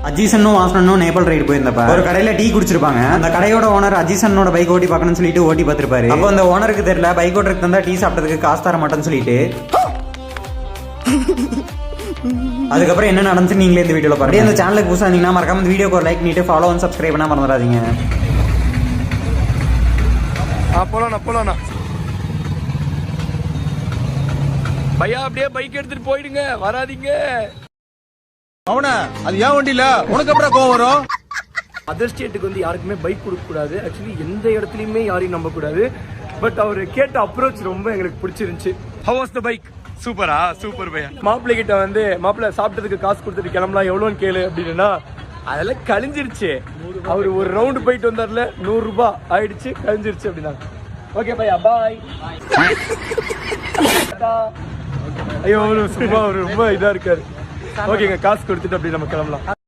அஜீசனும் வாசனும் Nepal ride போயிருந்தப்ப ஒரு கடையில tea குடிச்சிருப்பாங்க. அந்த கடையோட ஓனர் அஜீசனோட பைக் ஓட்டி பார்க்கணும்னு சொல்லிட்டு ஓட்டி பார்த்திருப்பாரு. அப்போ அந்த ஓனருக்கு தெரியல பைக் ஓட்டுறதுக்கு தந்தா டீ சாப்பிட்டதுக்கு காசு தர மாட்டேன்னு சொல்லிட்டு அதுக்கப்புறம் என்ன நடந்துச்சு நீங்களே இந்த வீடியோல பாருங்க. இந்த சேனலுக்கு புதுசா இருந்தீங்கன்னா மறக்காம இந்த வீடியோக்கு ஒரு லைக் பண்ணிட்டு ஃபாலோ அண்ட் சப்ஸ்கிரைப் பண்ண மறந்துடாதீங்க. போலாம் பையா, அப்படியே பைக் எடுத்துட்டு போயிடுங்க, வராதீங்க. அவனா அது ஏன் வண்டியில உனக்கு அப்புறம் கோவம் வரும். அதர் ஸ்டேட்டுக்கு வந்து யாருக்குமே பைக் கொடுக்க கூடாது. ஆக்சுவலி எந்த இடத்துலயுமே யாரையும் நம்ப கூடாது. பட் அவர் கேட்ட அப்ரோச் ரொம்ப எங்களுக்கு பிடிச்சிருந்துச்சு. How was the bike? சூப்பரா, சூப்பர் பையா. மாப்பிள்ளை கிட்ட வந்து மாப்பிள்ளை சாப்பிட்டதுக்கு காசு கொடுத்துட்டு கிளம்பலாம், எவ்வளோன்னு கேளு அப்படின்னா அதெல்லாம் கழிஞ்சிருச்சு. அவர் ஒரு ரவுண்டு போயிட்டு வந்தார்ல, 100 ரூபாய் ஆயிடுச்சு, கழிஞ்சிருச்சு அப்படின்னா. ஓகே பையா, பாய். ஐயோ சும்மா அவர் ரொம்ப இதா இருக்காரு. ஓகேங்க, காசு கொடுத்துட்டு அப்படி நம்ம கிளம்பலாம்.